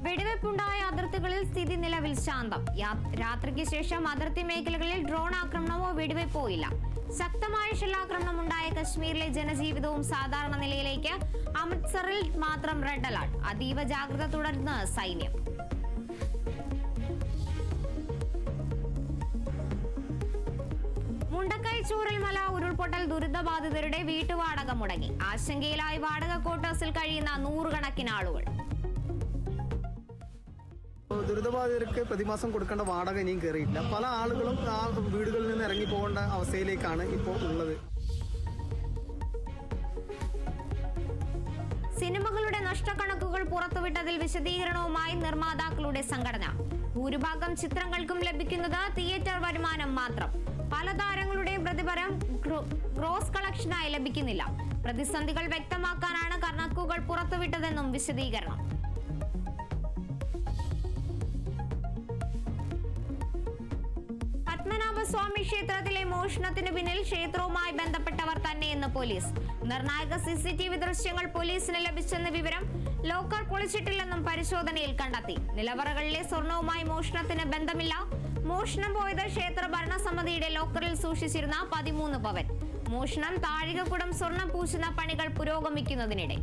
വെടിവെപ്പുണ്ടായ അതിർത്തികളിൽ സ്ഥിതി നിലവിൽ ശാന്തം. രാത്രിക്ക് ശേഷം അതിർത്തി മേഖലകളിൽ ഡ്രോൺ ആക്രമണമോ വെടിവെപ്പോ ഇല്ല. ശക്തമായ ഷെല്ലാക്രമണം ഉണ്ടായ കശ്മീരിലെ ജനജീവിതവും സാധാരണ നിലയിലേക്ക്. അമൃത്സറിൽ മാത്രം റെഡ് അലർട്ട്. അതീവ ജാഗ്രത തുടരുന്ന സൈന്യം. മുണ്ടക്കൈ ചൂരൽമല ഉരുൾപൊട്ടൽ ദുരിതബാധിതരുടെ വീട്ടുവാടക മുടങ്ങി. ആശങ്കയിലായി വാടക ക്വാർട്ടേഴ്സിൽ കഴിയുന്ന നൂറുകണക്കിന് ആളുകൾ. ദുരിതബാധിതർക്ക് പ്രതിമാസം കൊടുക്കേണ്ട വാടക ഇനിയും കയറിയില്ല. പല ആളുകളും ആ വീടുകളിൽ നിന്ന് ഇറങ്ങി പോകേണ്ട അവസ്ഥയിലേക്കാണ് ഇപ്പോൾ ഉള്ളത്. സിനിമകളുടെ നഷ്ടക്കണക്കുകൾ പുറത്തുവിട്ടതിൽ വിശദീകരണവുമായി നിർമ്മാതാക്കളുടെ സംഘടന. ഭൂരിഭാഗം ചിത്രങ്ങൾക്കും ലഭിക്കുന്നത് തിയേറ്റർ വരുമാനം മാത്രം. പല താരങ്ങളുടെയും പ്രതിഫലം ഗ്രോസ് കളക്ഷനായി ലഭിക്കുന്നില്ല. പ്രതിസന്ധികൾ വ്യക്തമാക്കാനാണ് കണക്കുകൾ പുറത്തുവിട്ടതെന്നും വിശദീകരണം. പത്മനാഭസ്വാമി ക്ഷേത്രത്തിലെ മോഷണത്തിന് പിന്നിൽ ക്ഷേത്രവുമായി ബന്ധപ്പെട്ടവർ തന്നെയെന്ന് പോലീസ്. നിർണായക CCTV ദൃശ്യങ്ങൾ പോലീസിന് ലഭിച്ചെന്ന വിവരം. ലോക്കർ പൊളിച്ചിട്ടില്ലെന്നും പരിശോധനയിൽ കണ്ടെത്തി. നിലവറകളിലെ സ്വർണവുമായി മോഷണത്തിന് ബന്ധമില്ല. മോഷണം പോയത് ക്ഷേത്ര ഭരണസമിതിയുടെ ലോക്കറിൽ സൂക്ഷിച്ചിരുന്ന 13 പവൻ. മോഷണം താഴികക്കുടം സ്വർണം പൂശുന്ന പണികൾ പുരോഗമിക്കുന്നതിനിടെ.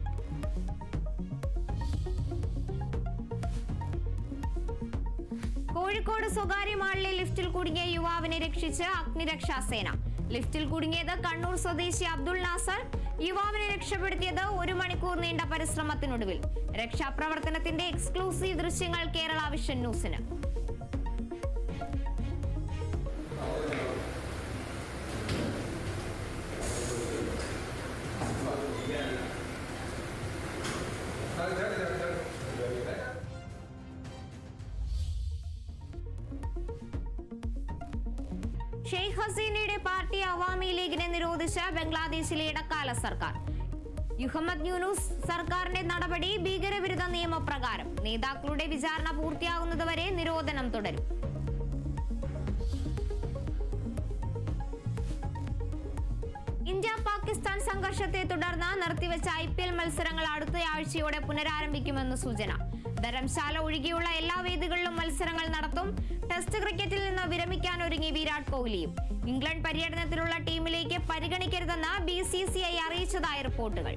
കോഴിക്കോട് സ്വകാര്യ മാളിലെ ലിഫ്റ്റിൽ കുടുങ്ങിയ യുവാവിനെ രക്ഷിച്ച് അഗ്നിരക്ഷാസേന. ലിഫ്റ്റിൽ കുടുങ്ങിയത് കണ്ണൂർ സ്വദേശി അബ്ദുൾ നാസർ. യുവാവിനെ രക്ഷപ്പെടുത്തിയത് 1 മണിക്കൂർ നീണ്ട പരിശ്രമത്തിനൊടുവിൽ. രക്ഷാപ്രവർത്തനത്തിന്റെ എക്സ്ക്ലൂസീവ് ദൃശ്യങ്ങൾ കേരള വിഷൻ ന്യൂസിന്. ഷെയ്ഖ് ഹസീനയുടെ പാർട്ടി അവാമി ലീഗിനെ നിരോധിച്ച ബംഗ്ലാദേശിലെ ഇടക്കാല സർക്കാർ. മുഹമ്മദ് യൂനുസ് സർക്കാരിന്റെ നടപടി ഭീകരവിരുദ്ധ നിയമപ്രകാരം. നേതാക്കളുടെ വിചാരണ പൂർത്തിയാകുന്നതുവരെ നിരോധനം തുടരും. ഇന്ത്യ പാകിസ്ഥാൻ സംഘർഷത്തെ തുടർന്ന് നിർത്തിവെച്ച IPL മത്സരങ്ങൾ അടുത്തയാഴ്ചയോടെ പുനരാരംഭിക്കുമെന്ന് സൂചന. ധരംശാല ഒഴികെയുള്ള എല്ലാ വേദികളിലും മത്സരങ്ങൾ നടത്തും. ടെസ്റ്റ് ക്രിക്കറ്റിൽ നിന്ന് വിരമിക്കാൻ ഒരുങ്ങി വിരാട് കോഹ്ലിയും. ഇംഗ്ലണ്ട് പര്യടനത്തിലുള്ള ടീമിലേക്ക് പരിഗണിക്കരുതെന്ന് BCCI അറിയിച്ചതായി റിപ്പോർട്ടുകൾ.